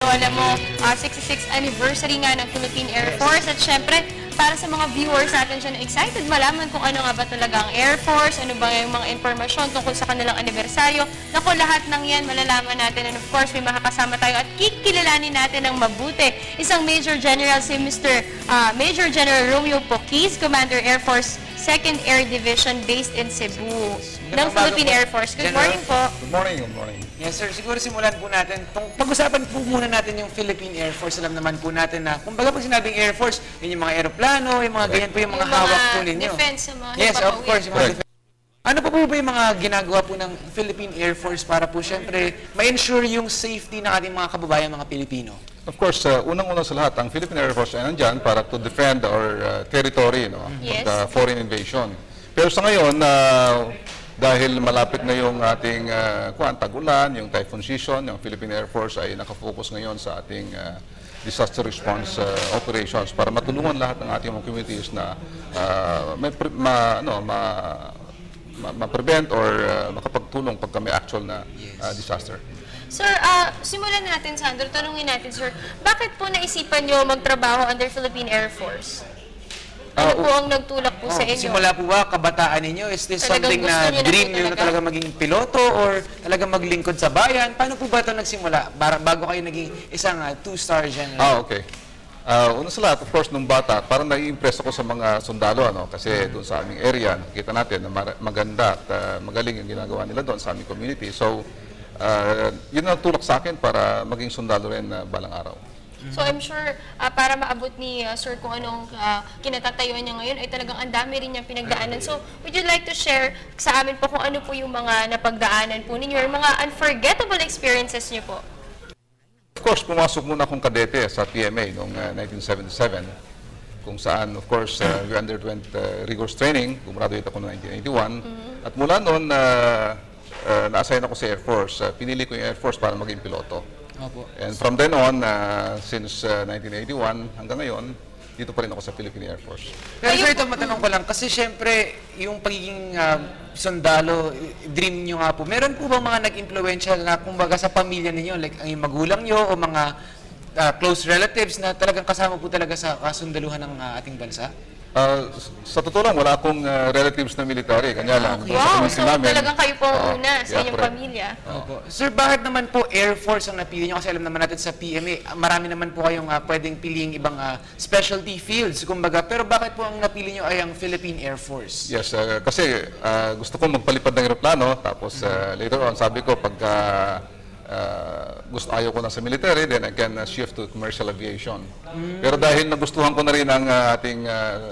alam mo, 66th anniversary nga ng Philippine Air Force. At syempre, para sa mga viewers natin dyan, excited malaman kung ano nga ba talaga ang Air Force, ano ba yung mga informasyon tungkol sa kanilang anibersaryo. Naku, lahat ng yan malalaman natin. And of course, may makakasama tayo at kikilalanin natin ng mabuti. Isang Major General si Major General Romeo Poquis, Commander Air Force 2nd Air Division based in Cebu ng Philippine Air Force. Good morning po. Good morning, good morning. Yes sir, siguro simulan po natin. Pag-usapan po muna natin yung Philippine Air Force. Alam naman po natin na, kumbaga pag sinabing Air Force, yun yung mga aeroplano, yung mga ganyan po yung mga hawak po ninyo. Defense, yung mga Yes, of course, yung mga Correct. defense. Ano pa po ba yung mga ginagawa po ng Philippine Air Force para po syempre ma-ensure yung safety ng ating mga kababayan, mga Pilipino? Of course, unang-una sa lahat, ang Philippine Air Force ay nandyan para to defend our territory, no, Yes. pagka foreign invasion. Pero sa ngayon, dahil malapit na yung ating tag-ulan, yung typhoon season, yung Philippine Air Force ay nakafocus ngayon sa ating disaster response operations para matulungan lahat ng ating mga communities na ma-prevent or makapagtulong pagka may actual na disaster. Sir, simulan natin, Sandro. Tanungin natin, sir, bakit po naisipan nyo magtrabaho under Philippine Air Force? Ano po ang nagtulak po sa inyo? Simula po ba, kabataan ninyo? Is this Talagang something gusto na niyo na dream po nyo na talaga? talaga maging piloto or talaga maglingkod sa bayan? Paano po ba ito nagsimula bago kayo naging isang two-star general? Okay. Una sa lahat, of course, nung bata, parang nai-impress ako sa mga sundalo, kasi doon sa aming area, nakita natin na maganda at magaling yung ginagawa nila doon sa aming community. So, yun ang tulak sa akin para maging sundalo rin balang araw. So I'm sure para maabot ni Sir kung anong kinatatayuan niya ngayon ay talagang ang dami rin niyang pinagdaanan. So would you like to share sa amin po kung ano po yung mga napagdaanan po ninyo or mga unforgettable experiences niyo po? Of course, pumasok muna akong kadete sa PMA noong 1977, kung saan, of course, we underwent rigorous training. Gumraduate ako noong 1981. At mula noon, na-assign ako sa Air Force. Pinili ko yung Air Force para maging piloto. Opo. And from then on, since 1981 hanggang ngayon, dito pa rin ako sa Philippine Air Force. Pero sir, ito matanong ko lang, kasi syempre, yung pagiging sundalo, dream nyo nga po, meron po ba mga nag-impluensya na kumbaga sa pamilya ninyo, like ang magulang nyo o mga close relatives na talagang kasama po talaga sa kasundaluhan ng ating bansa? Sa totoo lang, wala akong relatives na military. Kanya lang, Okay. sa Wow, community so namin, talagang kayo po ang una sa inyong correct. pamilya. Opo. Sir, bakit naman po Air Force ang napili nyo? Kasi alam naman natin sa PMA, marami naman po kayong pwedeng piliing ibang specialty fields, kumbaga. Pero bakit po ang napili nyo ay ang Philippine Air Force? Yes, kasi gusto ko magpalipad ng aeroplano, tapos later on, sabi ko, pagka ayaw ko na sa military, then I can shift to commercial aviation. Pero dahil nagustuhan ko na rin ang ating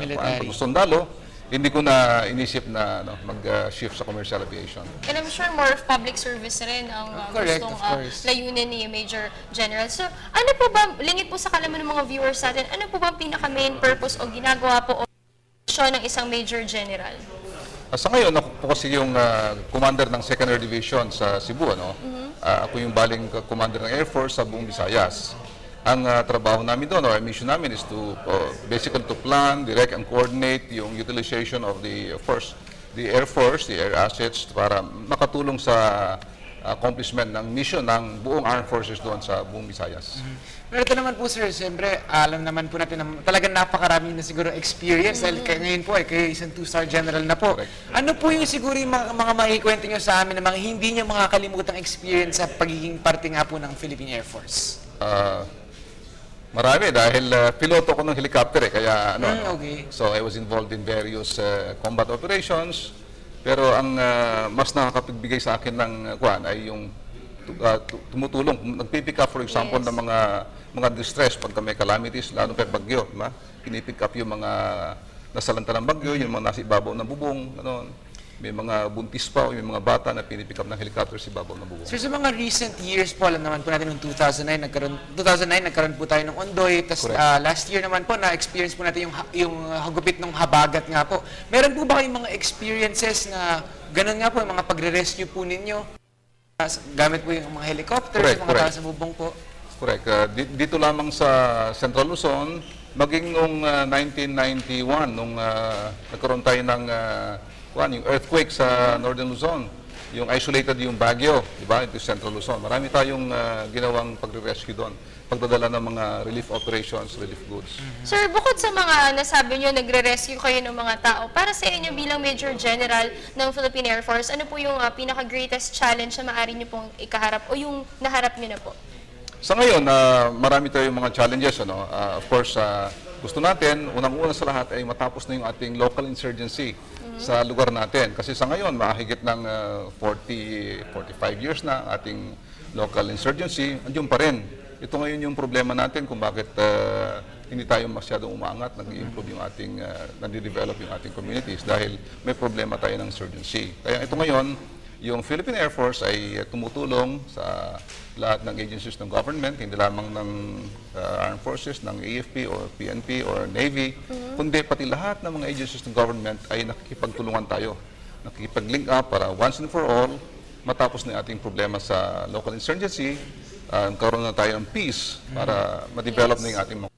Military. pagsundalo, hindi ko na inisip na mag-shift sa commercial aviation. And I'm sure more of public service rin ang Correct, gustong of course. layunin ni Major General. So, ano po ba, lingit po sa kalaman ng mga viewers natin, ano po ba ang pinaka-main purpose o ginagawa po o mission ng isang Major General? Sa ngayon, ako po kasi yung commander ng 2nd Air Division sa Cebu. Ako yung baling commander ng Air Force sa buong Visayas. Ang trabaho namin doon, or mission namin is to basically to plan, direct, and coordinate yung utilization of of course, the Air Force, the air assets, para makatulong sa accomplishment ng mission ng buong armed forces doon sa buong Visayas. Pero ito naman po sir, siyempre, alam naman po natin na talagang napakaraming na siguro experience dahil ngayon po kayo isang two-star general na po. Correct. Ano po yung siguro yung mga maikwento nyo sa amin na mga hindi nyo makakalimutang experience sa pagiging parte nga po ng Philippine Air Force? Marami dahil piloto ko ng helicopter kaya Okay. So I was involved in various combat operations, pero ang mas nakakapagbigay sa akin ng ay yung tumutulong, nagpipick up for example Yes. ng mga distress pagka may calamities, lalo pa bagyo, diba? Pinipick up yung mga nasalanta ng bagyo, yung mga nasa ibabaw ng bubong, may mga buntis pa o yung mga bata na pinipick up ng helicopter sa ibabaw ng bubong. Sir, sa mga recent years po, alam naman po natin noong 2009 nagkaroon po tayo ng Ondoy, tapos Correct. last year naman po na-experience po natin yung hagupit ng habagat nga po. Meron po ba kayong mga experiences na ganun nga po, yung mga pagre-rescue po ninyo? Gamit po yung mga helicopters, Correct, yung mga correct. tao sa bubong po. Correct. Dito lamang sa Central Luzon, maging noong 1991, nung nagkaroon tayo ng yung earthquake sa Northern Luzon, yung isolated yung Baguio, di ba, ito Central Luzon. Marami tayong ginawang pagre-rescue doon. pagdadala ng mga relief operations, relief goods. Sir, bukod sa mga nasabi nyo, nagre-rescue kayo ng mga tao, para sa inyo bilang Major General ng Philippine Air Force, ano po yung pinaka-greatest challenge na maaari nyo pong ikaharap o yung naharap nyo na po? Sa ngayon, marami tayong mga challenges. Of course, gusto natin, unang-una sa lahat ay matapos na yung ating local insurgency sa lugar natin. Kasi sa ngayon, mahigit ng 45 years na ating local insurgency, andiyan pa rin. Ito ngayon yung problema natin kung bakit hindi tayo masyadong umaangat, nag-improve yung ating, nag-develop yung ating communities dahil may problema tayo ng insurgency. Kaya ito ngayon, yung Philippine Air Force ay tumutulong sa lahat ng agencies ng government, hindi lamang ng Armed Forces, ng AFP or PNP or Navy, kundi pati lahat ng mga agencies ng government ay nakikipagtulungan tayo. Nakikipag-link up para once and for all, matapos na ating problema sa local insurgency, karoon na tayo ng peace para ma-develop na yung ating mga.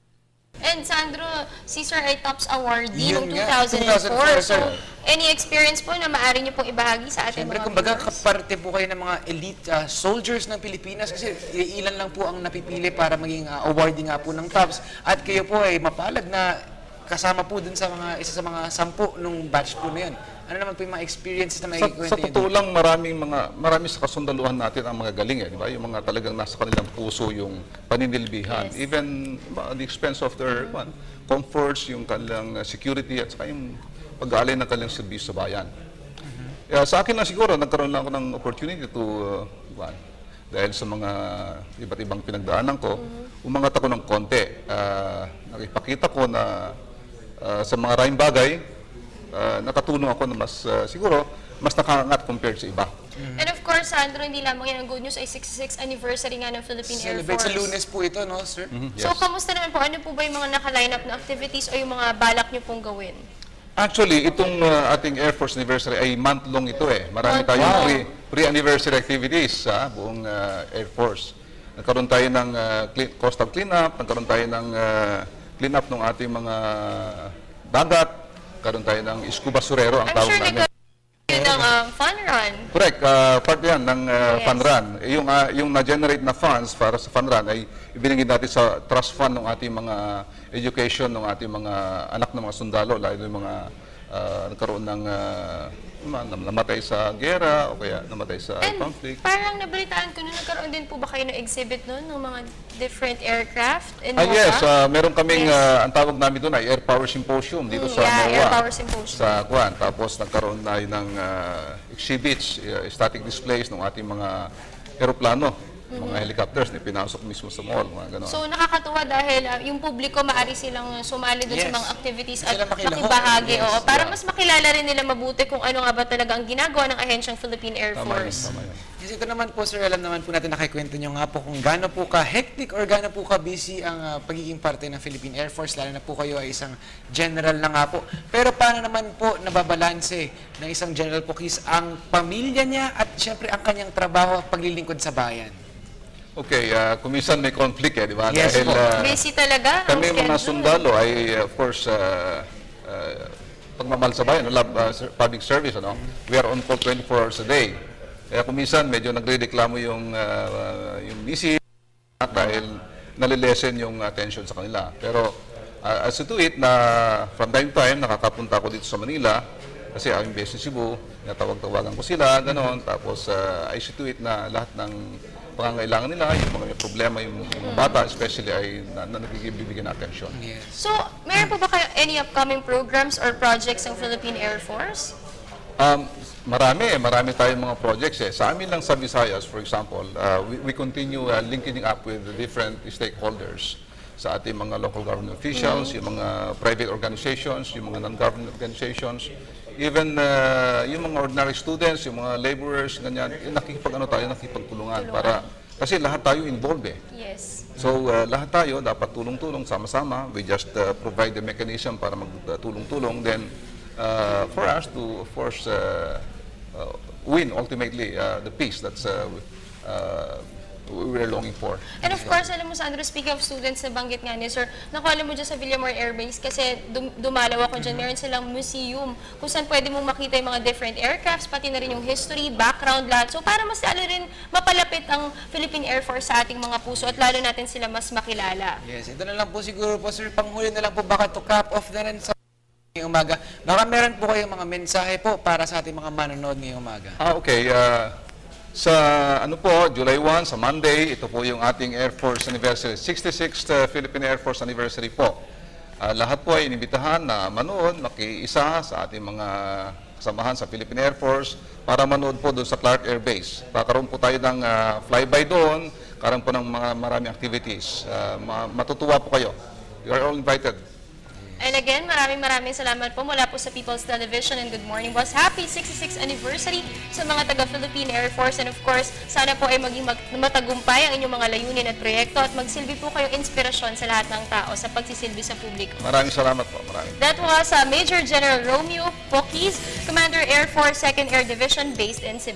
And Sandro, si Sir ay TOPS awardee Yun noong nga, 2004. 2004, So, sir. any experience po na maaari nyo pong ibahagi sa ating Siyempre, mga kumbaga, viewers? kaparte po kayo ng mga elite soldiers ng Pilipinas kasi ilan lang po ang napipili para maging awardee nga po ng TOPS. At kayo po ay mapalad na kasama po dun sa mga, isa sa mga 10 nung batch po na yun. Ano naman po yung mga experiences na may Sa totoo lang, marami sa kasundaluhan natin ang mga galing, di ba? Yung mga talagang nasa kanilang puso yung paninilbihan. Yes. Even at the expense of their comforts, yung kanilang security, at saka yung pag-aalay ng kanilang serbisyo sa bayan. Sa akin lang siguro, nagkaroon lang ako ng opportunity to, dahil sa mga iba't ibang pinagdaanan ko, umangat ako ng konti. Nakipakita ko na sa mga maraming bagay, nakatulong ako na mas, siguro, mas nakaangat compared sa iba. And of course, Sandro, hindi lamang yan ang good news ay 66th anniversary nga ng Philippine Air Celebrate Force. sa Lunes po ito, no, sir? Yes. So, kamusta naman po? Ano po ba yung mga naka-line up na activities o yung mga balak nyo pong gawin? Actually, itong ating Air Force anniversary ay month-long ito eh. Marami tayong pre-anniversary activities sa buong Air Force. Nagkaroon tayo ng coastal cleanup, nagkaroon tayo ng cleanup ng ating mga dagat, nagkaroon tayo ng scuba surero, ang I'm tawag sure namin. nagkaroon ng fun run. Correct, part yan ng fun run. Yung na-generate na funds para sa fun run ay ibinigay natin sa trust fund ng ating mga education, ng ating mga anak ng mga sundalo, lalo yung mga nagkaroon ng namatay sa gera o kaya namatay sa And conflict. parang nabalitaan ko na nagkaroon din po ba kayo ng exhibit noon ng mga different aircraft? In Yes, Moca? meron kaming, Yes. ang tawag namin doon ay Air Power Symposium dito sa Yeah, MOA. Air Power Symposium. Sa Kuan. Tapos nagkaroon tayo ng exhibits, static displays ng ating mga aeroplano, mga helicopters na pinasok mismo sa mall, mga gano'n. So nakakatuwa dahil yung publiko maaari silang sumali doon sa Yes. mga activities at Sila makilahok. makibahagi. Yes. Oo, para mas makilala rin nila mabuti kung ano nga ba talaga ang ginagawa ng ahensyang Philippine Air Tama yun, Force. tama yun. Kasi ito naman po, sir, alam naman po natin, nakikwento nyo nga po kung gaano po ka-hectic or gaano po ka-busy ang pagiging parte ng Philippine Air Force, lalo na po kayo ay isang general na nga po. Pero paano naman po nababalanse ng isang general po Kis ang pamilya niya at syempre ang kanyang trabaho at paglilingkod sa bayan? Okay, kung minsan may conflict di ba? Yes Dahil po. Busy talaga ang kami mga schedule. sundalo ay, of course, pagmamahal sa bayan, public service, we are on call 24 hours a day. Kaya kung minsan medyo nagre-reklamo yung busy dahil nalilesen yung attention sa kanila. Pero as to it na from time to time nakakapunta ako dito sa Manila kasi aming base sa Cebu, natawag-tawagan ko sila, gano'n. Tapos I see to it na lahat ng pangangailangan nila, yung mga may problema, yung mga bata especially ay nagbibigyan ng attention. Yes. So, meron po ba kayo any upcoming programs or projects ng Philippine Air Force? Marami tayong mga projects eh. Sa amin lang sa Visayas, for example, we continue linking up with the different stakeholders sa ating mga local government officials, yung mga private organizations, yung mga non-government organizations, even yung mga ordinary students, yung mga laborers, ganyan, nakikipagtulungan para kasi lahat tayo involved eh. Yes. So lahat tayo dapat tulong-tulong sama-sama. We just provide the mechanism para magtulong-tulong. Then for us to, of course, win ultimately the peace that's we're longing for. And of course, alam mo, Sandro, speaking of students, nabanggit nga ni Sir, naku, alam mo dyan sa Villamor Air Base, kasi dumalaw ako dyan, meron silang museum kung saan pwede mong makita yung mga different aircrafts, pati na rin yung history, background, lahat. So para mas lalo rin mapalapit ang Philippine Air Force sa ating mga puso at lalo natin sila mas makilala. Yes, ito na lang po siguro po, sir, panghuli na lang po, baka to cap off na rin sa ngayong umaga. Baka meron po kayong mga mensahe po para sa ating mga manonood ngayong umaga. Okay. Sa July 1, sa Monday, ito po yung ating Air Force Anniversary, 66th Philippine Air Force Anniversary po. Lahat po ay inibitahan na manood, makiisa sa ating mga kasamahan sa Philippine Air Force para manood po doon sa Clark Air Base. Kakaroon po tayo ng flyby doon, karoon po ng mga maraming activities. Matutuwa po kayo. You are all invited. And again, maraming salamat po mula po sa People's Television and Good Morning Boss. Happy 66th anniversary sa mga taga-Philippine Air Force. And of course, sana po ay maging matagumpay ang inyong mga layunin at proyekto at magsilbi po kayong inspirasyon sa lahat ng tao sa pagsisilbi sa publiko. Maraming salamat po. Maraming. That was Major General Romeo Poquis, Commander Air Force 2nd Air Division based in Cebu.